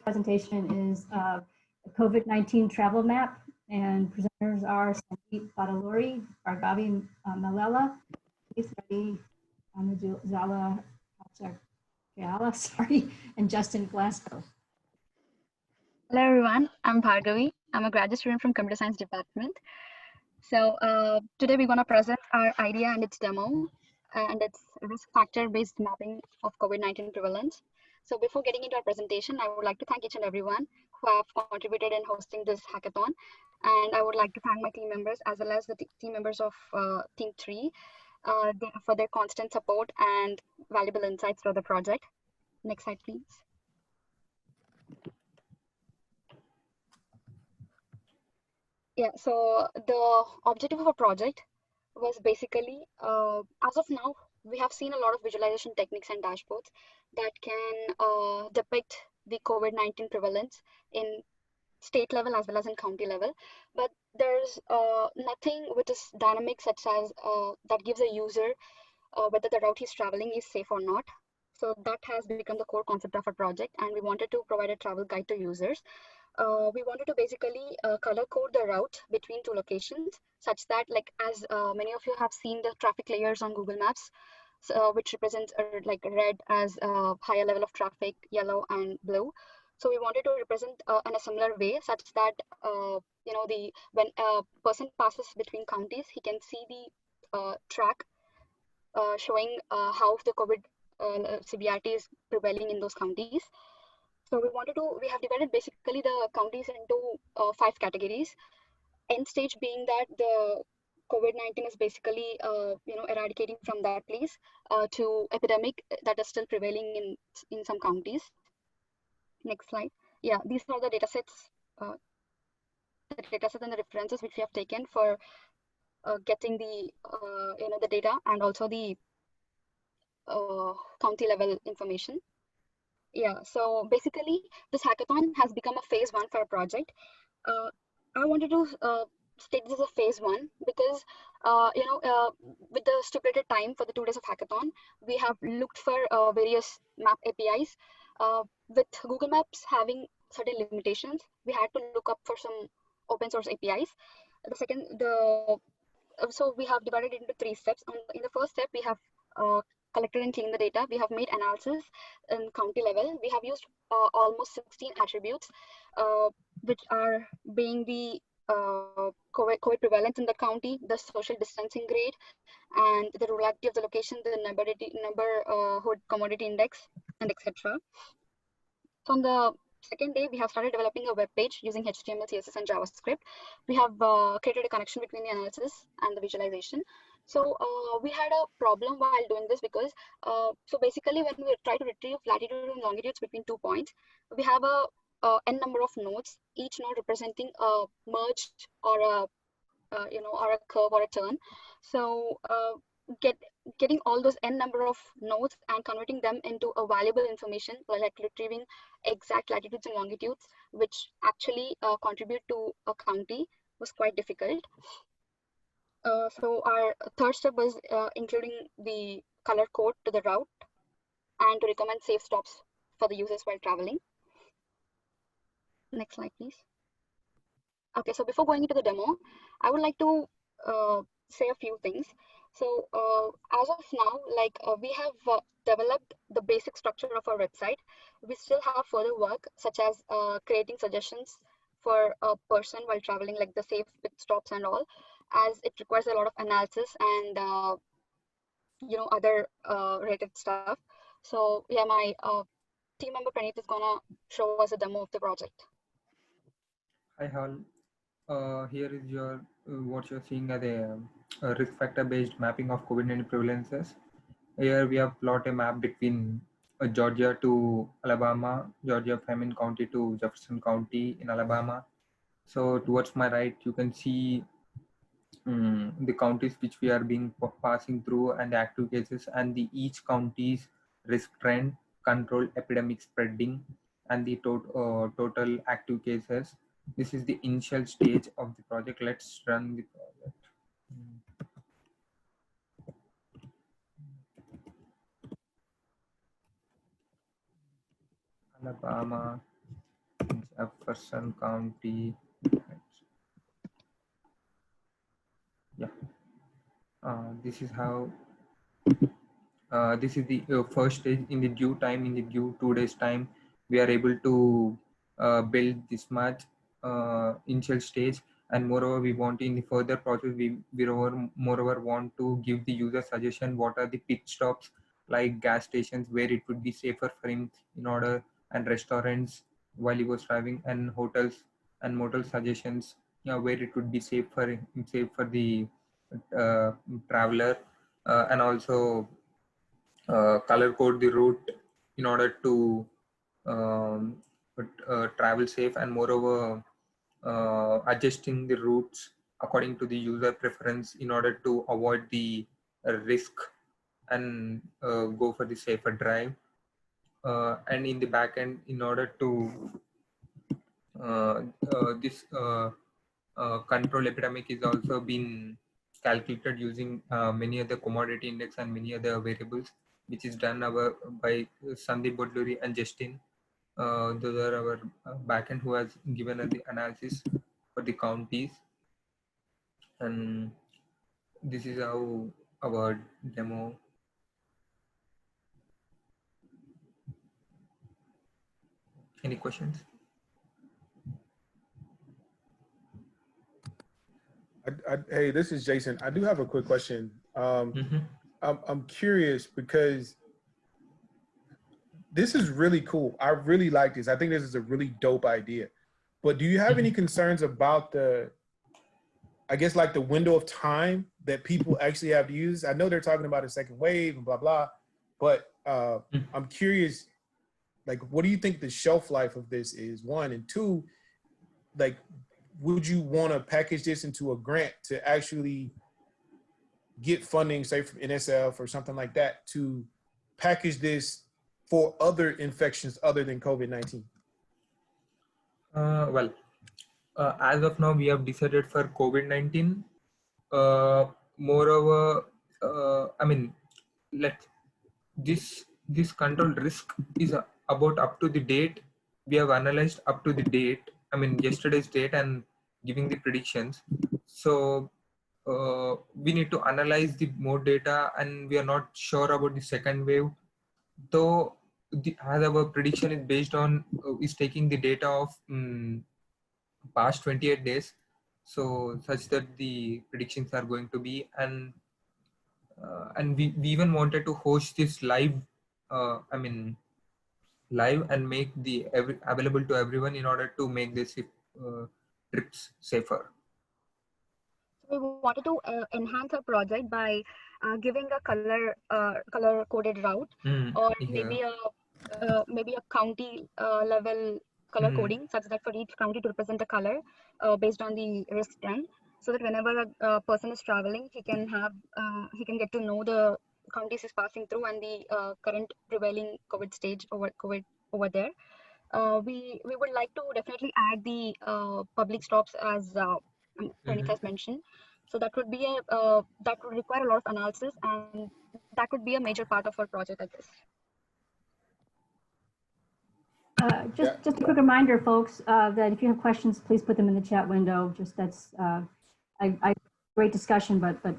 presentation is a COVID-19 travel map, and presenters are Sandeep Bodduluri, Bhargavi Mallela, Reddy, Amudala, Puchakayala, sorry, and Justin Glasgow. Hello everyone, I'm Bhargavi. I'm a graduate student from Computer Science Department. So today we're going to present our idea and its demo, and it's risk factor based mapping of COVID-19 prevalence. So before getting into our presentation, I would like to thank each and everyone who have contributed in hosting this hackathon. And I would like to thank my team members as well as the team members of Team 3 for their constant support and valuable insights for the project. Next slide, please. Yeah, so the objective of our project was basically, as of now, we have seen a lot of visualization techniques and dashboards that can depict the COVID-19 prevalence in state level as well as in county level. But there's nothing which is dynamic, such as that gives a user whether the route he's traveling is safe or not. So that has become the core concept of our project, and we wanted to provide a travel guide to users. We wanted to basically color code the route between two locations, such that, like, as many of you have seen the traffic layers on Google Maps, which represents like red as higher level of traffic, yellow and blue. So we wanted to represent in a similar way, such that you know, when a person passes between counties, he can see the track showing how the COVID severity is prevailing in those counties. So we have divided basically the counties into 5 categories. End stage being that the COVID-19 is basically, you know, eradicating from that place to epidemic that is still prevailing in some counties. Next slide. Yeah, these are the data sets and the references which we have taken for getting the, you know, the data and also the county level information. Yeah, so basically this hackathon has become a phase 1 for a project. I wanted to state this as a phase 1 because, you know, with the stipulated time for the 2 days of hackathon, we have looked for various map APIs. With Google Maps having certain limitations, we had to look up for some open source APIs. So we have divided it into 3 steps. In the first step, we have collected and cleaned the data. We have made analysis in county level. We have used almost 16 attributes, which are being the COVID prevalence in the county, the social distancing grade, and the rurality of the location, the neighborhood commodity index, and etc. So on the second day, we have started developing a web page using HTML, CSS, and JavaScript. We have created a connection between the analysis and the visualization. So we had a problem while doing this because, so basically when we try to retrieve latitude and longitudes between 2 points, we have a n number of nodes, each node representing a merge or a you know, or a curve or a turn. So getting all those n number of nodes and converting them into a valuable information, like retrieving exact latitudes and longitudes, which actually contribute to a county, was quite difficult. So our third step was including the color code to the route and to recommend safe stops for the users while traveling. Next slide, please. Okay, so before going into the demo, I would like to say a few things. So as of now, like we have developed the basic structure of our website. We still have further work, such as creating suggestions for a person while traveling, like the safe pit stops and all, as it requires a lot of analysis and you know, other related stuff. So yeah, my team member Praneeth is gonna show us a demo of the project. Hi all. Here is your what you're seeing as a risk factor based mapping of COVID-19 prevalences. Here we have plotted a map between Georgia to Alabama, Georgia Fleming County to Jefferson County in Alabama. So towards my right, you can see the counties which we are being passing through and the active cases and the each county's risk trend, control, epidemic spreading, and the total active cases. This is the initial stage of the project. Let's run the project. Alabama. Jefferson County. Yeah. This is how. This is the first stage. In the due time, in the due 2 days time, we are able to build this much initial stage, and moreover we want in the further process moreover want to give the user suggestion what are the pit stops like gas stations where it would be safer for him in order, and restaurants while he was driving, and hotels and motel suggestions, where it would be safe for the uh, traveler, and also color code the route in order to um, travel safe, and moreover adjusting the routes according to the user preference in order to avoid the risk and go for the safer drive, and in the back end in order to this control epidemic is also been calculated using many other commodity index and many other variables, which is done by Sandeep Bodduluri and Justin. Those are our backend who has given us the analysis for the counties, and this is how our demo. Any questions? Hey, this is Jason. I do have a quick question. I'm curious because this is really cool. I really like this. I think this is a really dope idea. But do you have any concerns about I guess like the window of time that people actually have to use? I know they're talking about a second wave and blah, blah, but I'm curious, like, what do you think the shelf life of this is, one? And two, like, would you want to package this into a grant to actually get funding, say from NSF or something like that, to package this for other infections other than COVID-19? Well, as of now, we have decided for COVID-19. Moreover, I mean, this control risk is about up to the date. We have analyzed up to the date. I mean, yesterday's date and giving the predictions. So we need to analyze the more data, and we are not sure about the second wave. Though as our prediction is based on is taking the data of past 28 days, so such that the predictions are going to be, and we even wanted to host this live, live and make the available to everyone in order to make this trips safer. We wanted to enhance our project by giving a color coded route, or maybe a county level color coding, such that for each county to represent a color based on the risk trend, so that whenever a person is traveling, he can get to know the counties is passing through and the current prevailing COVID stage over there. We would like to definitely add the public stops as Praneeth has mentioned. So that would be that would require a lot of analysis, and that would be a major part of our project, I guess. Just a quick reminder, folks, that if you have questions, please put them in the chat window. Great discussion, but I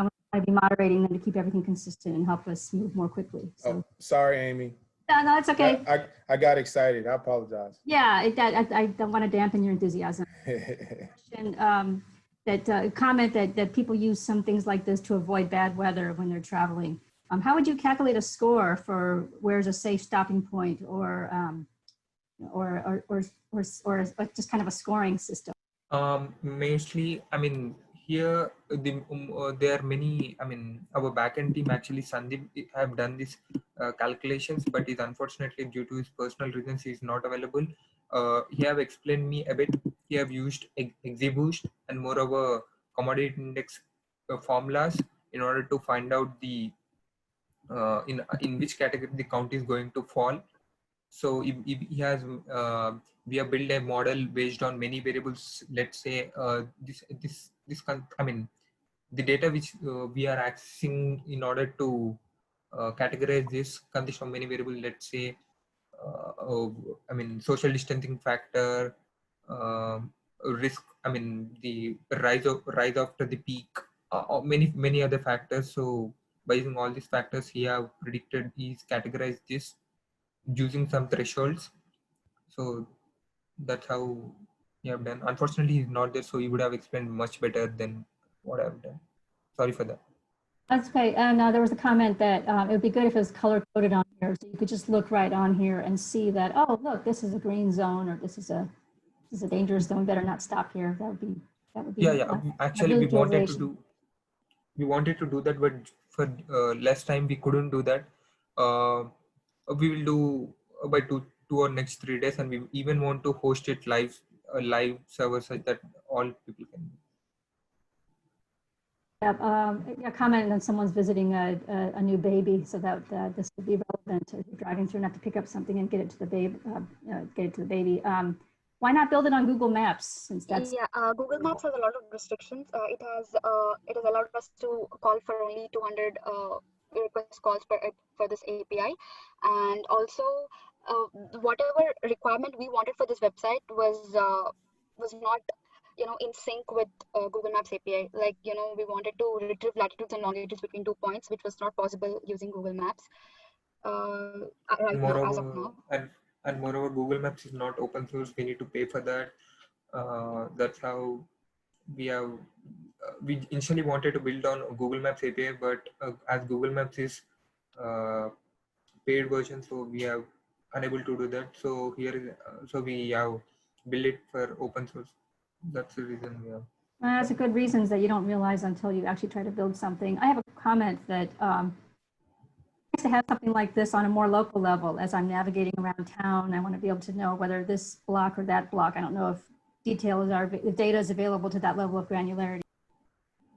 want to be moderating them to keep everything consistent and help us move more quickly. So. Oh, sorry, Amy. No, it's okay. I got excited. I apologize. Yeah, I don't want to dampen your enthusiasm. And comment that people use some things like this to avoid bad weather when they're traveling. How would you calculate a score for where's a safe stopping point, or just kind of a scoring system? Mostly, I mean, here there are many. I mean, our backend team actually, Sandeep, have done this calculations, but is unfortunately due to his personal reasons he is not available. He have explained me a bit. He have used XGBoost and moreover commodity index formulas in order to find out the in which category the count is going to fall. So if he has, we have built a model based on many variables. Let's say I mean, the data which we are accessing in order to categorize this consists of many variables. Let's say social distancing factor, risk, the rise after the peak, many other factors. So by using all these factors, he have predicted, he's categorized this using some thresholds. So that's how he have done. Unfortunately, he's not there, so he would have explained much better than what I've done. Sorry for that. That's okay. And there was a comment that it would be good if it was color coded on here, so you could just look right on here and see that, oh, look, this is a green zone, or this is a dangerous zone. Better not stop here. That would be. Yeah. Actually, we wanted to do that, but for less time we couldn't do that. We will do by two or next 3 days, and we even want to host it live, a live server, such that all people can. A comment on someone's visiting a new baby, so that this would be relevant if you're driving through, not to pick up something and get it to the baby. Why not build it on Google Maps, since that's Google Maps has a lot of restrictions. It has allowed us to call for only 200 request calls for this API, and also whatever requirement we wanted for this website was not in sync with Google Maps API. Like, we wanted to retrieve latitudes and longitudes between 2 points, which was not possible using Google Maps right now, as of now. And moreover, Google Maps is not open source. We need to pay for that. That's how we initially wanted to build on Google Maps API, but as Google Maps is paid version, so we are unable to do that. So so we have built it for open source. That's the reason we have. that's a good reason that you don't realize until you actually try to build something. I have a comment that to have something like this on a more local level. As I'm navigating around town, I want to be able to know whether this block or that block. I don't know if if data is available to that level of granularity.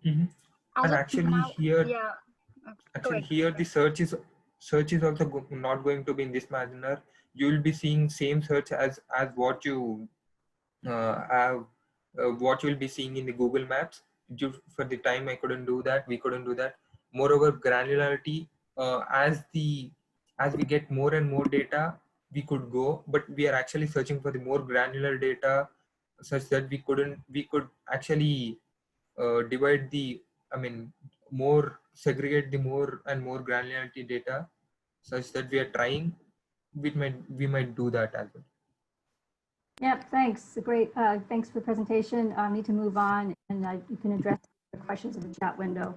Mm-hmm. And actually here, the search is also not going to be in this manner. You will be seeing same search as what you have, what you will be seeing in the Google Maps. For the time I couldn't do that, we couldn't do that. Moreover, granularity, as we get more and more data, we could go, but we are actually searching for the more granular data, such that we could actually divide segregate the more and more granularity data, such that we are trying, we might do that as well. Yep, thanks. Great. Thanks for the presentation. I need to move on, and you can address the questions in the chat window.